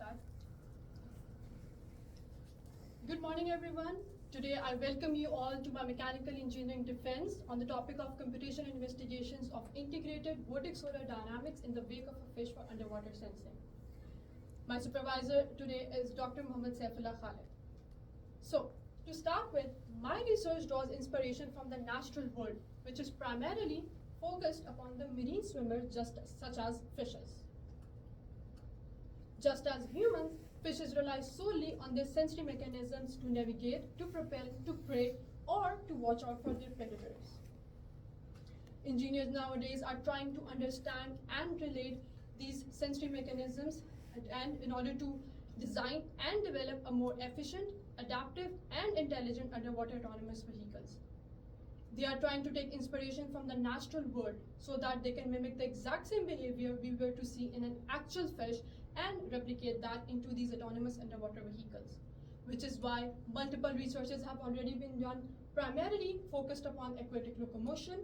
start. Good morning, everyone. Today, I welcome you all to my Mechanical Engineering Defense on the topic of computation investigations of integrated vortex solar dynamics in the wake of a fish for underwater sensing. My supervisor today is Dr. Mohammad Saifullah Khalid. So, to start with, my research draws inspiration from the natural world, which is primarily focused upon the marine swimmers such as fishes. Just as humans, fishes rely solely on their sensory mechanisms to navigate, to propel, to prey, or to watch out for their predators. Engineers nowadays are trying to understand and relate these sensory mechanisms and in order to design and develop a more efficient, adaptive, and intelligent underwater autonomous vehicles. They are trying to take inspiration from the natural world so that they can mimic the exact same behavior we were to see in an actual fish and replicate that into these autonomous underwater vehicles, which is why multiple researches have already been done, primarily focused upon aquatic locomotion,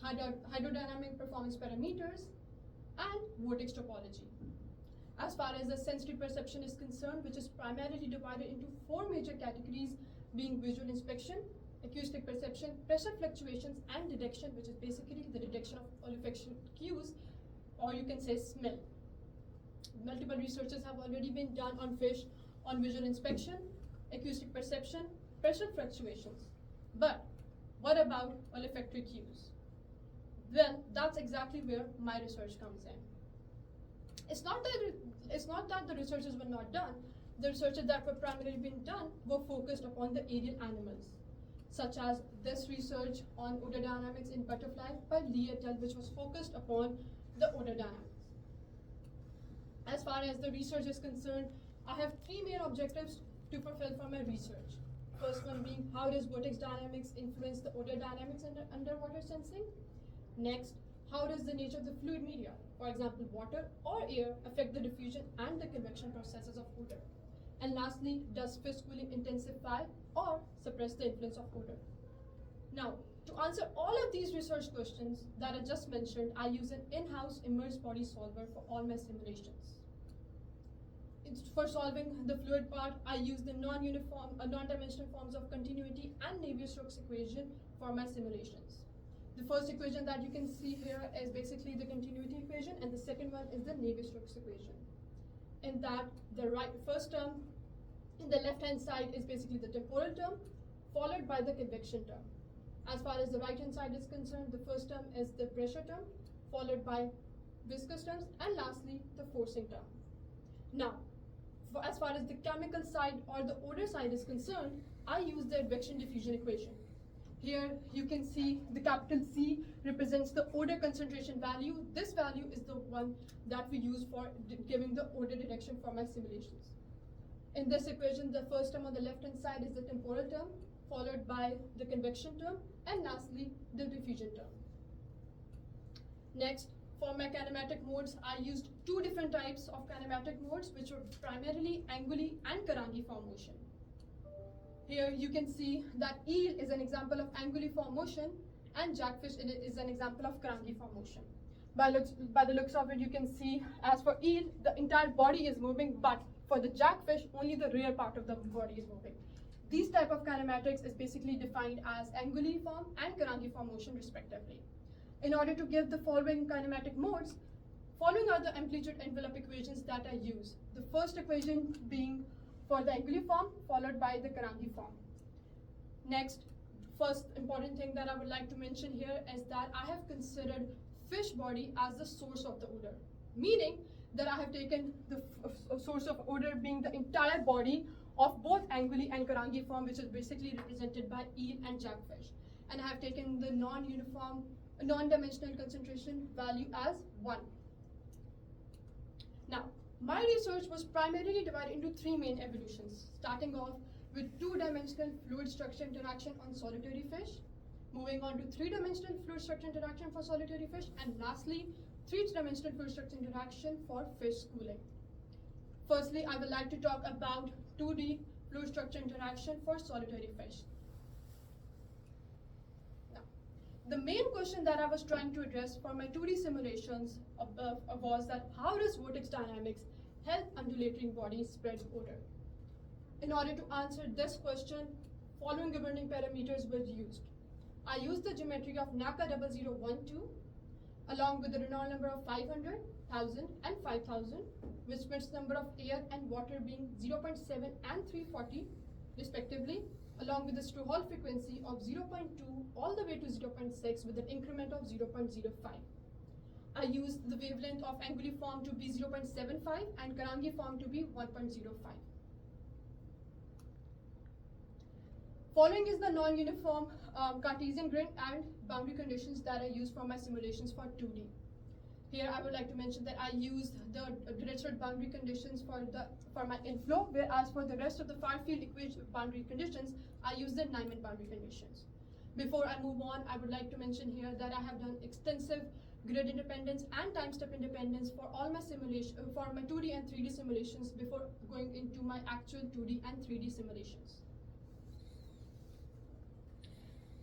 hydrodynamic performance parameters, and vortex topology. As far as the sensory perception is concerned, which is primarily divided into four major categories, being visual inspection, acoustic perception, pressure fluctuations, and detection, which is basically the detection of olfactory cues, or you can say smell. Multiple researches have already been done on fish on visual inspection, acoustic perception, pressure fluctuations. But what about olfactory cues? Well, that's exactly where my research comes in. It's not that the researches were not done. The researches that were primarily being done were focused upon the aerial animals, such as this research on odor dynamics in butterflies by Lee et al., which was focused upon the odor dynamics. As far as the research is concerned, I have three main objectives to fulfill for my research. First one being, how does vortex dynamics influence the odor dynamics underwater sensing? Next, how does the nature of the fluid media, for example water or air, affect the diffusion and the convection processes of odor? And lastly, does fish cooling intensify or suppress the influence of odor? Now, to answer all of these research questions that I just mentioned, I use an in-house immersed body solver for all my simulations. For solving the fluid part, I use the non-dimensional forms of continuity and Navier-Stokes equation for my simulations. The first equation that you can see here is basically the continuity equation, and the second one is the Navier-Stokes equation. In that, the first term in the left-hand side is basically the temporal term, followed by the convection term. As far as the right-hand side is concerned, the first term is the pressure term, followed by viscous terms, and lastly, the forcing term. Now, as far as the chemical side or the odor side is concerned, I use the advection diffusion equation. Here you can see the capital C represents the odor concentration value. This value is the one that we use for giving the odor detection for my simulations. In this equation, the first term on the left-hand side is the temporal term, followed by the convection term, and lastly, the diffusion term. Next, for my kinematic modes, I used two different types of kinematic modes, which were primarily Anguli and Carangi-form motion. Here you can see that eel is an example of anguilliform motion, and jackfish is an example of Carangi-form motion. By the looks of it, you can see, as for eel, the entire body is moving, but for the jackfish, only the rear part of the body is moving. These type of kinematics is basically defined as anguilliform and Carangi-form motion respectively. In order to give the following kinematic modes, following are the amplitude envelope equations that I use. The first equation being for the anguilliform, followed by the Carangi-form. Next, first important thing that I would like to mention here is that I have considered fish body as the source of the odor, meaning that I have taken the source of odor being the entire body of both Anguli and Carangi-form, which is basically represented by eel and jackfish. And I have taken the non-dimensional concentration value as 1. Now, my research was primarily divided into three main evolutions, starting off with two-dimensional fluid structure interaction on solitary fish, moving on to three-dimensional fluid structure interaction for solitary fish, and lastly, three-dimensional fluid structure interaction for fish schooling. Firstly, I would like to talk about 2D fluid structure interaction for solitary fish. Now, the main question that I was trying to address for my 2D simulations was that how does vortex dynamics health undulating body spread odor. In order to answer this question, following governing parameters were used. I used the geometry of NACA 0012 along with the Reynolds number of 500, 1000 and 5000, which means number of air and water being 0.7 and 340 respectively, along with the Strouhal frequency of 0.2 all the way to 0.6 with an increment of 0.05. I used the wavelength of anguilliform to be 0.75 and Karangiform to be 1.05. Following is the non-uniform Cartesian grid and boundary conditions that I used for my simulations for 2D. Here I would like to mention that I used the Dirichlet boundary conditions for my inflow, whereas for the rest of the far field equation boundary conditions, I used the Nyman boundary conditions. Before I move on, I would like to mention here that I have done extensive grid independence and time step independence for all my simulation, for my 2D and 3D simulations before going into my actual 2D and 3D simulations.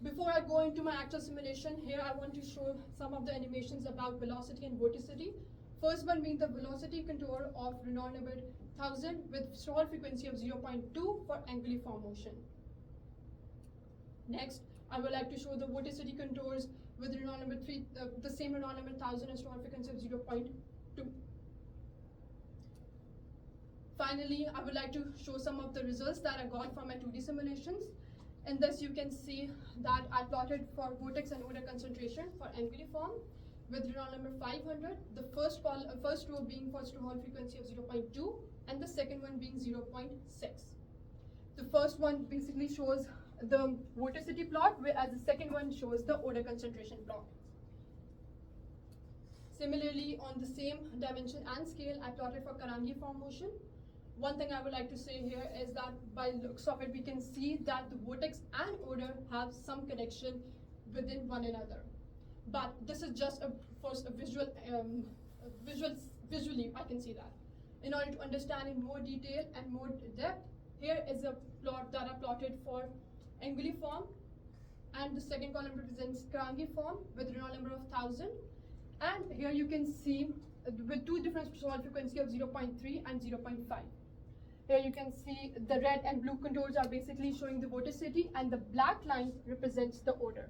Before I go into my actual simulation, here I want to show some of the animations about velocity and vorticity. First one being the velocity contour of Reynolds number 1000 with Strouhal frequency of 0.2 for anguilliform motion. Next, I would like to show the vorticity contours with Reynolds number 3, the same Reynolds number 1000 and Strouhal frequency of 0.2. Finally, I would like to show some of the results that I got from my 2D simulations. In this, you can see that I plotted for vortex and odor concentration for anguilliform with Reynolds number 500, the first row being for Strouhal frequency of 0.2 and the second one being 0.6. The first one basically shows the vorticity plot, whereas the second one shows the odor concentration plot. Similarly, on the same dimension and scale, I plotted for Karangiform motion. One thing I would like to say here is that by looks of it, we can see that the vortex and odor have some connection within one another. But this is just visually I can see that. In order to understand in more detail and more depth, here is a plot that I plotted for anguilliform, and the second column represents Karangiform with Reynolds number of 1000. And here you can see with two different Strouhal frequency of 0.3 and 0.5. Here you can see the red and blue contours are basically showing the vorticity, and the black line represents the odor.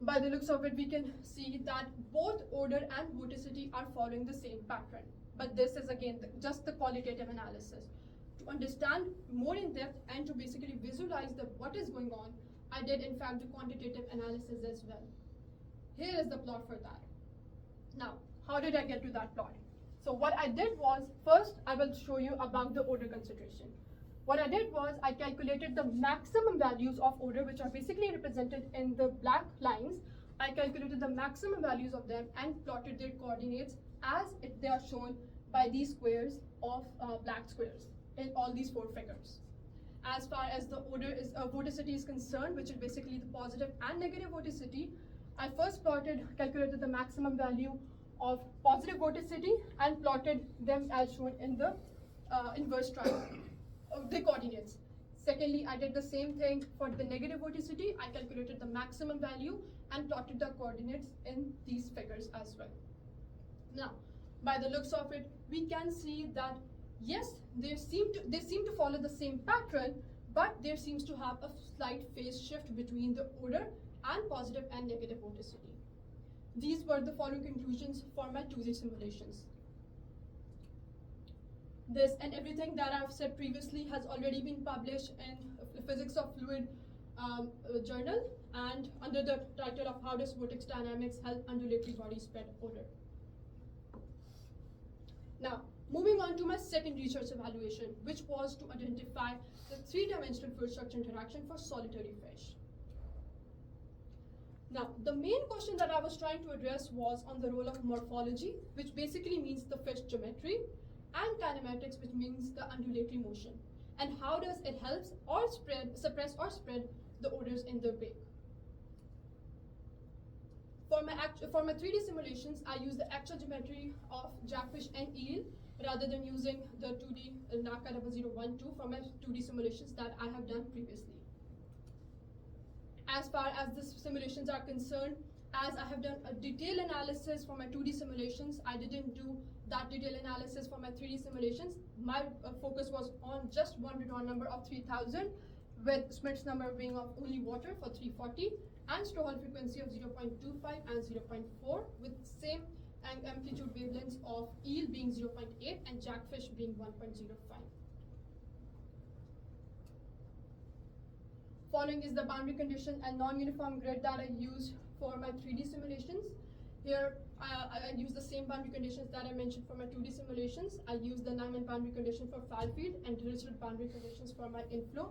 By the looks of it, we can see that both odor and vorticity are following the same pattern. But this is again just the qualitative analysis. To understand more in depth and to basically visualize what is going on, I did in fact the quantitative analysis as well. Here is the plot for that. Now, how did I get to that plot? So what I did was, first I will show you about the odor concentration. What I did was I calculated the maximum values of odor, which are basically represented in the black lines. I calculated the maximum values of them and plotted their coordinates as if they are shown by these squares of black squares in all these four figures. As far as the odor vorticity is concerned, which is basically the positive and negative vorticity, I first calculated the maximum value of positive vorticity and plotted them as shown in the inverse triangle of the coordinates. Secondly, I did the same thing for the negative vorticity. I calculated the maximum value and plotted the coordinates in these figures as well. Now, by the looks of it, we can see that yes, they seem to follow the same pattern, but there seems to have a slight phase shift between the odor and positive and negative vorticity. These were the following conclusions for my 2D simulations. This and everything that I've said previously has already been published in the Physics of Fluid journal and under the title of How Does Vortex Dynamics Help Undulatory Body Spread Odor. Now, moving on to my second research evaluation, which was to identify the three-dimensional fluid structure interaction for solitary fish. Now, the main question that I was trying to address was on the role of morphology, which basically means the fish geometry, and kinematics, which means the undulatory motion, and how does it help or suppress or spread the odors in the wake. For my 3D simulations, I use the actual geometry of jackfish and eel rather than using the 2D NACA 0012 for my 2D simulations that I have done previously. As far as the simulations are concerned, as I have done a detailed analysis for my 2D simulations, I didn't do that detailed analysis for my 3D simulations, my focus was on just one Reynolds number of 3000, with Schmidt's number being of only water for 340, and Strouhal frequency of 0.25 and 0.4, with same amplitude wavelengths of eel being 0.8 and jackfish being 1.05. Following is the boundary condition and non-uniform grid that I used for my 3D simulations. Here, I use the same boundary conditions that I mentioned for my 2D simulations. I use the Nyman boundary condition for Fallfield and Dirichlet boundary conditions for my inflow.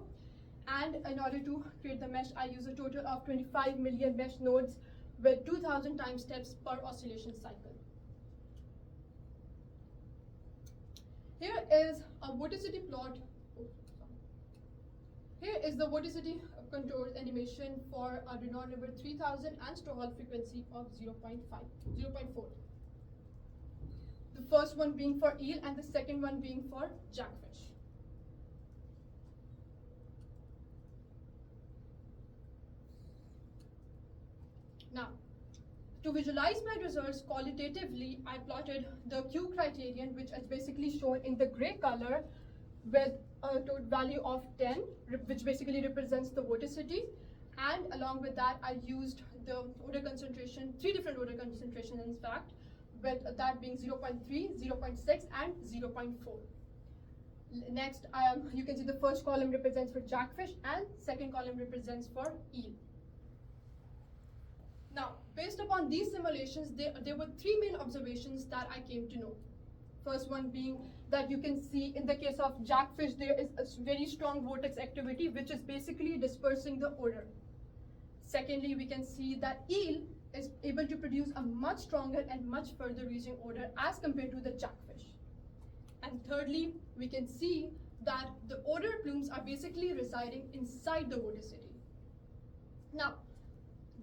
And in order to create the mesh, I use a total of 25 million mesh nodes with 2000 time steps per oscillation cycle. Here is a vorticity plot. Here is the vorticity contour animation for a Reynolds number 3000 and Strouhal frequency of 0.4. The first one being for eel and the second one being for jackfish. Now, to visualize my results qualitatively, I plotted the Q criterion, which is basically shown in the gray color with a total value of 10, which basically represents the vorticity. And along with that, I used the odor concentration, 3 different odor concentrations in fact, with that being 0.3, 0.6, and 0.4. Next, you can see the first column represents for jackfish and second column represents for eel. Now, based upon these simulations, there were 3 main observations that I came to know. First one being that you can see in the case of jackfish, there is a very strong vortex activity, which is basically dispersing the odor. Secondly, we can see that eel is able to produce a much stronger and much further reaching odor as compared to the jackfish. And thirdly, we can see that the odor plumes are basically residing inside the vorticity. Now,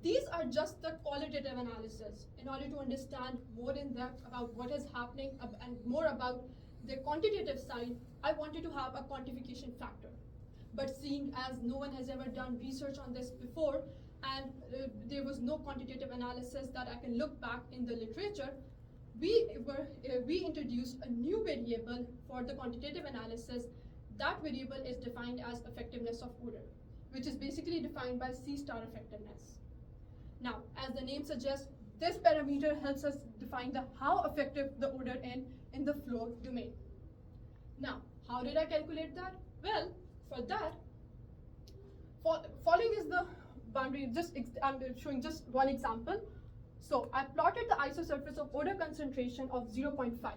these are just the qualitative analysis. In order to understand more in depth about what is happening and more about the quantitative side, I wanted to have a quantification factor. But seeing as no one has ever done research on this before, and there was no quantitative analysis that I can look back in the literature, we introduced a new variable for the quantitative analysis. That variable is defined as effectiveness of odor, which is basically defined by C star effectiveness. Now, as the name suggests, this parameter helps us define how effective the odor in the flow domain. Now, how did I calculate that? Well, for that, following is the boundary. I'm showing just one example. So I plotted the isosurface of odor concentration of 0.5.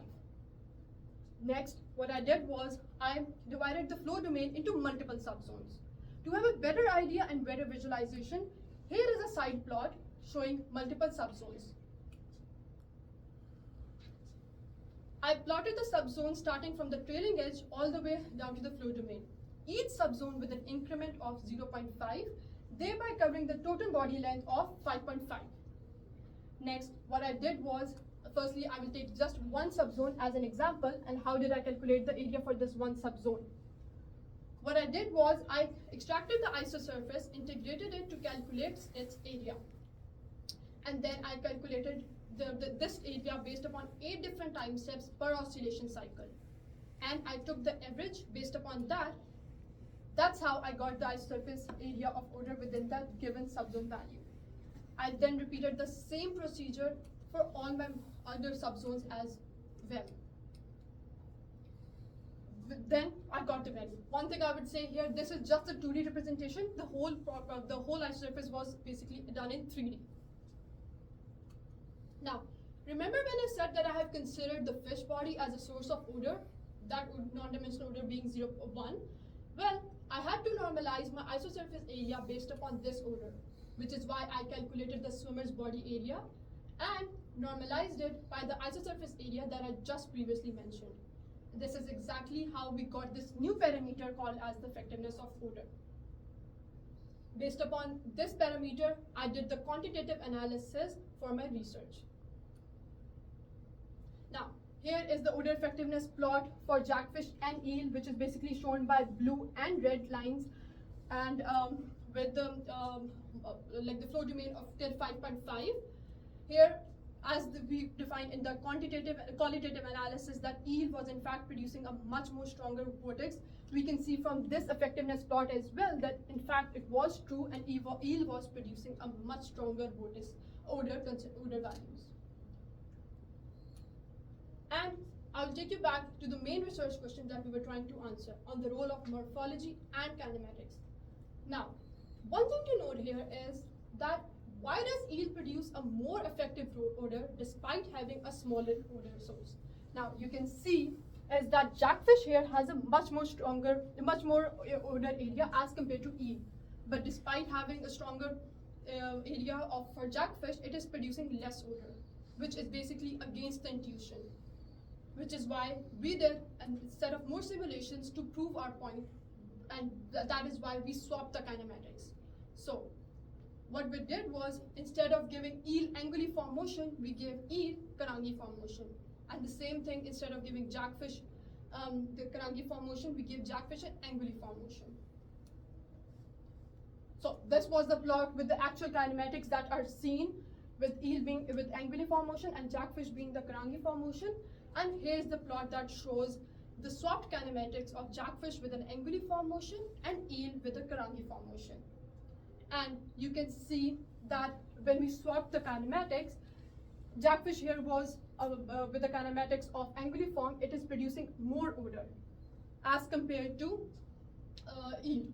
Next, what I did was I divided the flow domain into multiple subzones. To have a better idea and better visualization, here is a side plot showing multiple subzones. I plotted the subzones starting from the trailing edge all the way down to the flow domain. Each subzone with an increment of 0.5, thereby covering the total body length of 5.5. Next, what I did was, firstly, I will take just one subzone as an example, and how did I calculate the area for this one subzone? What I did was I extracted the isosurface, integrated it to calculate its area. And then I calculated this area based upon 8 different time steps per oscillation cycle. And I took the average based upon that. That's how I got the isosurface area of odor within that given subzone value. I then repeated the same procedure for all my other subzones as well. Then I got the value. One thing I would say here, this is just a 2D representation. The whole isosurface was basically done in 3D. Now, remember when I said that I have considered the fish body as a source of odor, that non-dimensional odor being 0.1? Well, I had to normalize my isosurface area based upon this odor, which is why I calculated the swimmer's body area and normalized it by the isosurface area that I just previously mentioned. This is exactly how we got this new parameter called as the effectiveness of odor. Based upon this parameter, I did the quantitative analysis for my research. Now, here is the odor effectiveness plot for jackfish and eel, which is basically shown by blue and red lines, and with the like the flow domain of till 5.5. Here, we defined in the qualitative analysis, that eel was in fact producing a much more stronger vortex. We can see from this effectiveness plot as well that in fact it was true, and eel was producing a much stronger vortex odor values. And I'll take you back to the main research question that we were trying to answer on the role of morphology and kinematics. Now, one thing to note here is that why does eel produce a more effective odor despite having a smaller odor source? Now, you can see is that jackfish here has a much more odor area as compared to eel. But despite having a stronger area for jackfish, it is producing less odor, which is basically against the intuition. Which is why we did a set of more simulations to prove our point, and that is why we swapped the kinematics. So what we did was, instead of giving eel anguilliform motion, we gave eel carangiform motion. And the same thing, instead of giving jackfish the carangiform motion, we gave jackfish an anguilliform motion. So this was the plot with the actual kinematics that are seen, with eel being with anguilliform motion and jackfish being the carangiform motion. And here's the plot that shows the swapped kinematics of jackfish with an anguilliform motion and eel with a carangiform motion. And you can see that when we swap the kinematics, jackfish here was with the kinematics of anguilliform, it is producing more odor as compared to eel.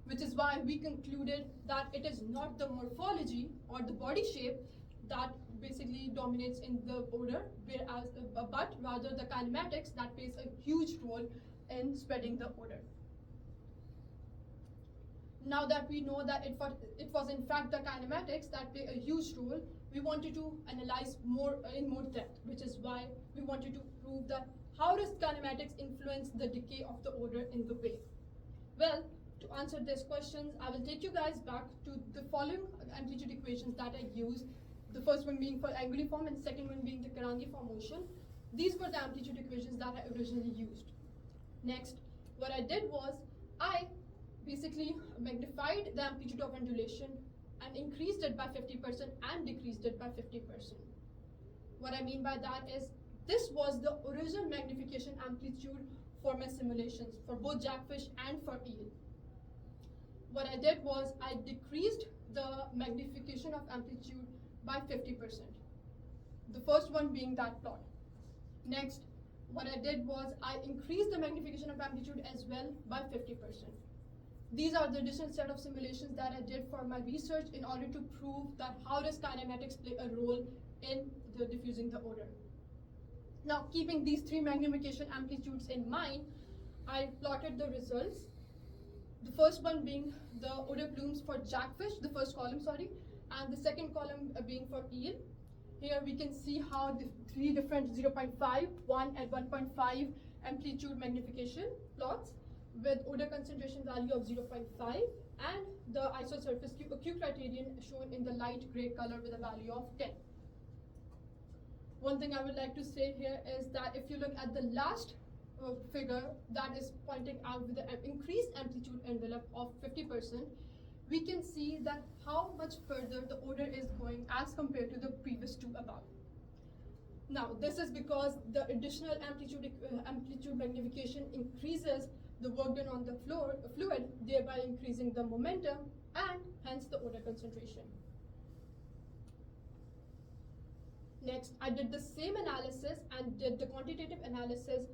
Which is why we concluded that it is not the morphology or the body shape that basically dominates in the odor, but rather the kinematics that plays a huge role in spreading the odor. Now that we know that it was in fact the kinematics that play a huge role, we wanted to analyze in more depth, which is why we wanted to prove that how does kinematics influence the decay of the odor in the wave. Well, to answer these questions, I will take you guys back to the following amplitude equations that I used. The first one being for anguilliform and second one being the carangiform motion. These were the amplitude equations that I originally used. Next, what I did was I basically magnified the amplitude of undulation and increased it by 50% and decreased it by 50%. What I mean by that is, this was the original magnification amplitude for my simulations for both jackfish and for eel. What I did was I decreased the magnification of amplitude by 50%. The first one being that plot. Next, what I did was I increased the magnification of amplitude as well by 50%. These are the additional set of simulations that I did for my research in order to prove that how does kinematics play a role in the diffusing the odor. Now, keeping these three magnification amplitudes in mind, I plotted the results. The first one being the odor plumes for jackfish, the first column, sorry, and the second column being for eel. Here we can see how the three different 0.5, 1 and 1.5 amplitude magnification plots with odor concentration value of 0.5 and the isosurface Q criterion shown in the light gray color with a value of 10. One thing I would like to say here is that if you look at the last figure that is pointing out with the increased amplitude envelope of 50%, we can see that how much further the odor is going as compared to the previous two above. Now, this is because the additional amplitude magnification increases the work done on the fluid, thereby increasing the momentum and hence the odor concentration. Next, I did the same analysis and did the quantitative analysis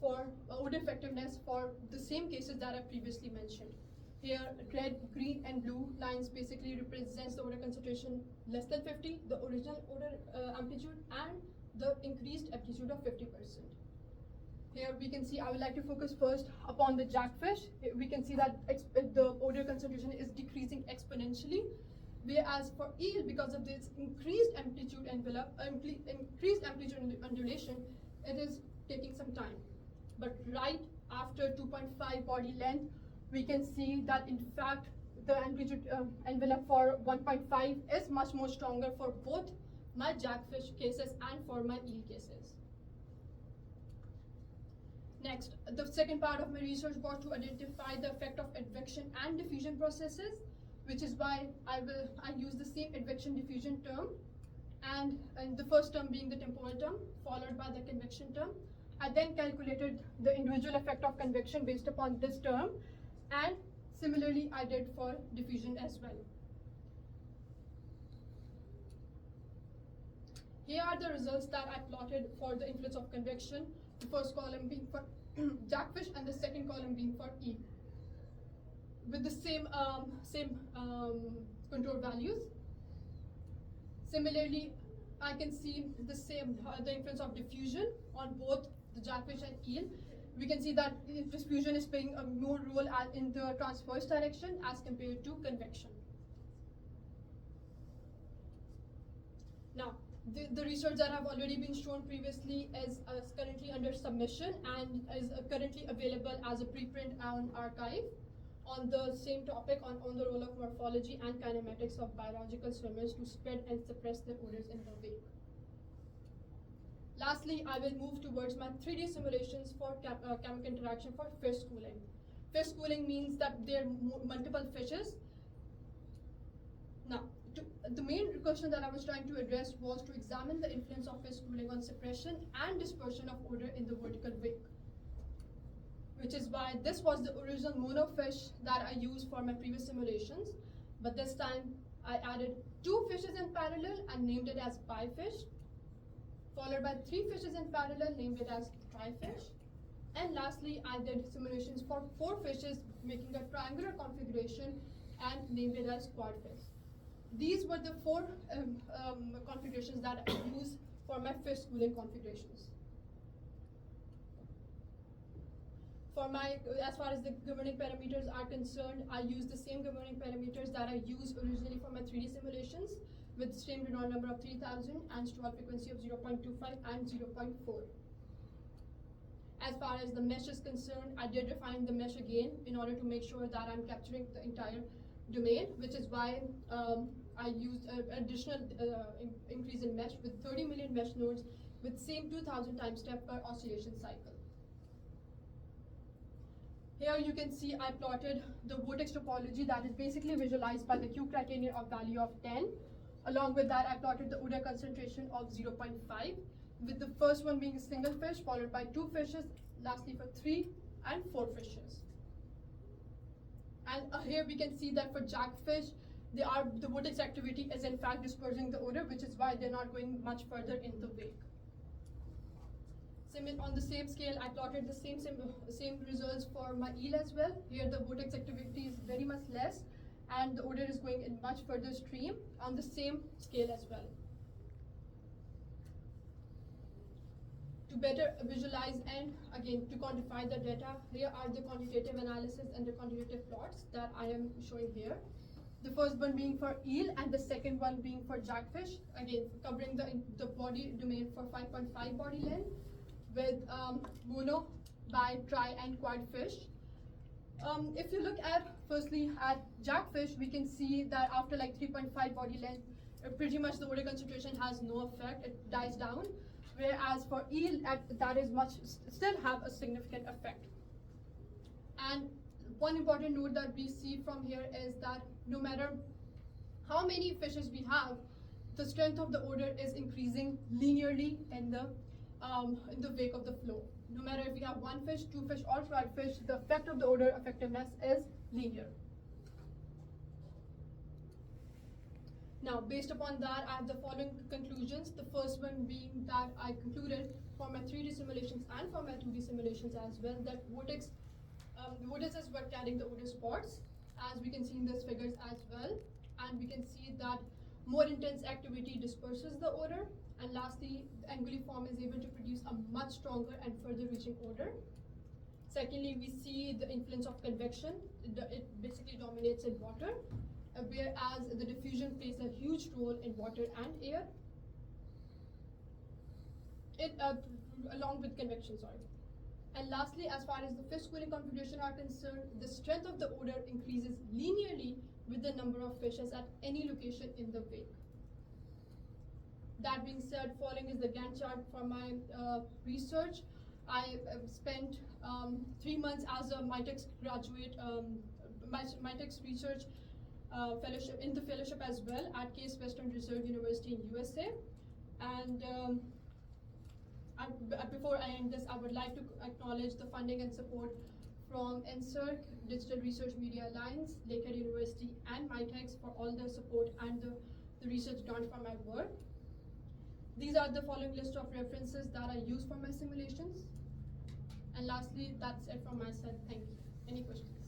for odor effectiveness for the same cases that I previously mentioned. Here, red, green, and blue lines basically represents the odor concentration less than 50, the original odor amplitude, and the increased amplitude of 50%. Here we can see, I would like to focus first upon the jackfish. Here we can see that the odor concentration is decreasing exponentially, whereas for eel, because of this increased amplitude envelope, increased amplitude undulation, it is taking some time. But right after 2.5 body length, we can see that in fact the amplitude envelope for 1.5 is much more stronger for both my jackfish cases and for my eel cases. Next, the second part of my research was to identify the effect of advection and diffusion processes, which is why I use the same advection diffusion term and the first term being the temporal term, followed by the convection term. I then calculated the individual effect of convection based upon this term, and similarly I did for diffusion as well. Here are the results that I plotted for the influence of convection, the first column being for jackfish and the second column being for eel, with the same control values. Similarly, I can see the same the influence of diffusion on both the jackfish and eel. We can see that diffusion is playing a more role in the transverse direction as compared to convection. Now, the research that have already been shown previously is currently under submission and is currently available as a preprint on arXiv on the same topic on the role of morphology and kinematics of biological swimmers to spread and suppress their odors in the wake. Lastly, I will move towards my 3D simulations for chemical interaction for fish schooling. Fish schooling means that there are multiple fishes. Now, the main question that I was trying to address was to examine the influence of fish schooling on suppression and dispersion of odor in the vertical wake, which is why this was the original monofish that I used for my previous simulations, but this time I added 2 fishes in parallel and named it as bifish, followed by 3 fishes in parallel, named it as trifish, and lastly I did simulations for 4 fishes making a triangular configuration and named it as quadfish. These were the 4 configurations that I used for my fish schooling configurations. For as far as the governing parameters are concerned, I use the same governing parameters that I used originally for my 3D simulations, with same Reynolds number of 3000 and Stall frequency of 0.25 and 0.4. As far as the mesh is concerned, I did refine the mesh again in order to make sure that I'm capturing the entire domain, which is why I used an additional increase in mesh with 30 million mesh nodes with same 2000 time step per oscillation cycle. Here you can see I plotted the vortex topology that is basically visualized by the Q criterion of value of 10. Along with that, I plotted the odor concentration of 0.5, with the first one being a single fish, followed by 2 fishes, lastly for 3 and 4 fishes. And here we can see that for jackfish, the vortex activity is in fact dispersing the odor, which is why they're not going much further in the wake. On the same scale, I plotted the same results for my eel as well. Here the vortex activity is very much less, and the odor is going in much further stream on the same scale as well. To better visualize and again to quantify the data, here are the quantitative analysis and the quantitative plots that I am showing here. The first one being for eel and the second one being for jackfish, again covering the body domain for 5.5 body length with mono, bi, tri and quad fish. If you look at firstly at jackfish, we can see that after like 3.5 body length, pretty much the odor concentration has no effect, it dies down. Whereas for eel, that is still have a significant effect. And one important note that we see from here is that no matter how many fishes we have, the strength of the odor is increasing linearly in the wake of the flow. No matter if we have 1 fish, 2 fish, or 5 fish, the effect of the odor effectiveness is linear. Now, based upon that, I have the following conclusions. The first one being that I concluded for my 3D simulations and for my 2D simulations as well that vortices were carrying the odor spots, as we can see in these figures as well. And we can see that more intense activity disperses the odor. And lastly, the anguilliform is able to produce a much stronger and further reaching odor. Secondly, we see the influence of convection. It basically dominates in water, whereas the diffusion plays a huge role in water and air. Along with convection, sorry. And lastly, as far as the fish schooling configuration are concerned, the strength of the odor increases linearly with the number of fishes at any location in the wake. That being said, following is the Gantt chart for my research. I spent 3 months as a Mitex graduate, Mitex research fellowship as well at Case Western Reserve University in USA. And before I end this, I would like to acknowledge the funding and support from NSERC, Digital Research Media Alliance, Lakehead University, and MITEX for all the support and the research done for my work. These are the following list of references that I use for my simulations. And lastly, that's it from my side. Thank you. Any questions?